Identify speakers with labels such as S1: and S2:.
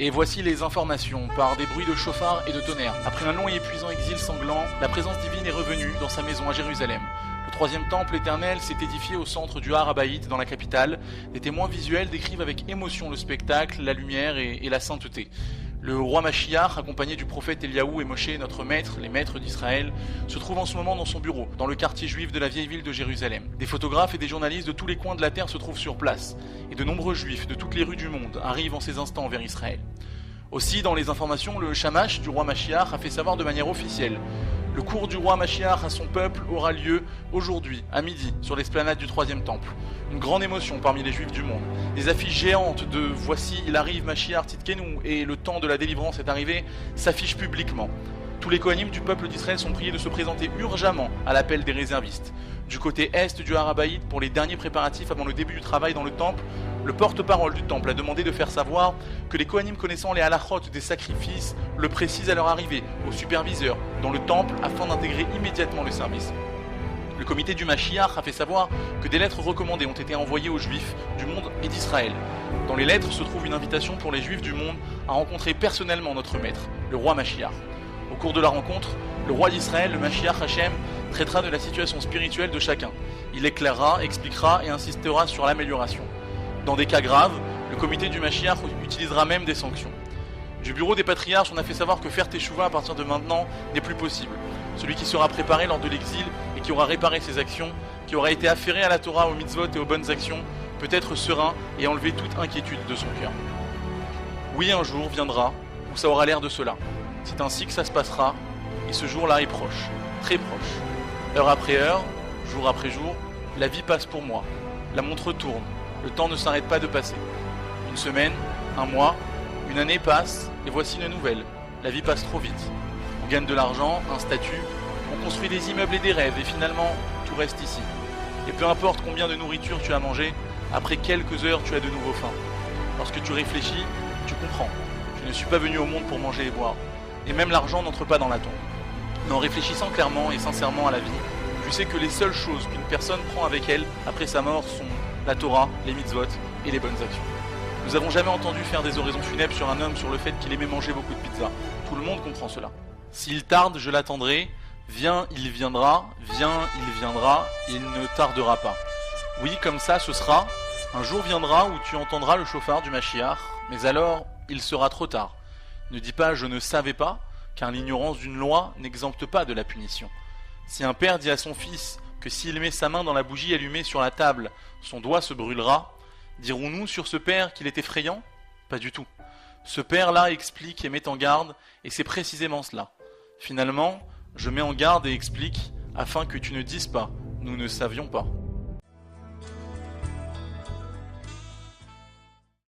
S1: Et voici les informations, par des bruits de chauffards et de tonnerre. Après un long et épuisant exil sanglant, la présence divine est revenue dans sa maison à Jérusalem. Le troisième temple éternel s'est édifié au centre du Har Habayit dans la capitale. Des témoins visuels décrivent avec émotion le spectacle, la lumière et la sainteté. Le roi Mashiach, accompagné du prophète Eliaou et Moshe, notre maître, les maîtres d'Israël, se trouve en ce moment dans son bureau, dans le quartier juif de la vieille ville de Jérusalem. Des photographes et des journalistes de tous les coins de la terre se trouvent sur place, et de nombreux juifs de toutes les rues du monde arrivent en ces instants vers Israël. Aussi, dans les informations, le Shamash du roi Mashiach a fait savoir de manière officielle: le cours du roi Mashiach à son peuple aura lieu aujourd'hui, à midi, sur l'esplanade du troisième temple. Une grande émotion parmi les juifs du monde. Des affiches géantes de « Voici, il arrive, Mashiach Tzidkenu » et « Le temps de la délivrance est arrivé » s'affichent publiquement. Tous les Kohanim du peuple d'Israël sont priés de se présenter urgemment à l'appel des réservistes. Du côté est du Har Habayit, pour les derniers préparatifs avant le début du travail dans le temple, le porte-parole du temple a demandé de faire savoir que les Kohanim connaissant les halachot des sacrifices le précisent à leur arrivée aux superviseurs dans le temple afin d'intégrer immédiatement le service. Le comité du Mashiach a fait savoir que des lettres recommandées ont été envoyées aux Juifs du monde et d'Israël. Dans les lettres se trouve une invitation pour les Juifs du monde à rencontrer personnellement notre maître, le roi Mashiach. Au cours de la rencontre, le roi d'Israël, le Mashiach Hachem, traitera de la situation spirituelle de chacun. Il éclairera, expliquera et insistera sur l'amélioration. Dans des cas graves, le comité du Mashiach utilisera même des sanctions. Du bureau des patriarches, on a fait savoir que faire teshuva à partir de maintenant n'est plus possible. Celui qui sera préparé lors de l'exil et qui aura réparé ses actions, qui aura été affairé à la Torah, aux mitzvot et aux bonnes actions, peut être serein et enlever toute inquiétude de son cœur. Oui, un jour viendra où ça aura l'air de cela. C'est ainsi que ça se passera, et ce jour-là est proche, très proche. Heure après heure, jour après jour, la vie passe pour moi. La montre tourne, le temps ne s'arrête pas de passer. Une semaine, un mois, une année passe, et voici une nouvelle. La vie passe trop vite. On gagne de l'argent, un statut, on construit des immeubles et des rêves, et finalement, tout reste ici. Et peu importe combien de nourriture tu as mangé, après quelques heures, tu as de nouveau faim. Lorsque tu réfléchis, tu comprends. Je ne suis pas venu au monde pour manger et boire. Et même l'argent n'entre pas dans la tombe. Mais en réfléchissant clairement et sincèrement à la vie, tu sais que les seules choses qu'une personne prend avec elle après sa mort sont la Torah, les mitzvot et les bonnes actions. Nous n'avons jamais entendu faire des oraisons funèbres sur un homme sur le fait qu'il aimait manger beaucoup de pizza. Tout le monde comprend cela. S'il tarde, je l'attendrai. Viens, il viendra. Viens, il viendra. Il ne tardera pas. Oui, comme ça, ce sera. Un jour viendra où tu entendras le chauffard du Mashiach, mais alors, il sera trop tard. Ne dis pas « je ne savais pas », car l'ignorance d'une loi n'exempte pas de la punition. Si un père dit à son fils que s'il met sa main dans la bougie allumée sur la table, son doigt se brûlera, dirons-nous sur ce père qu'il est effrayant? Pas du tout. Ce père-là explique et met en garde, et c'est précisément cela. Finalement, je mets en garde et explique, afin que tu ne dises pas « nous ne savions pas ».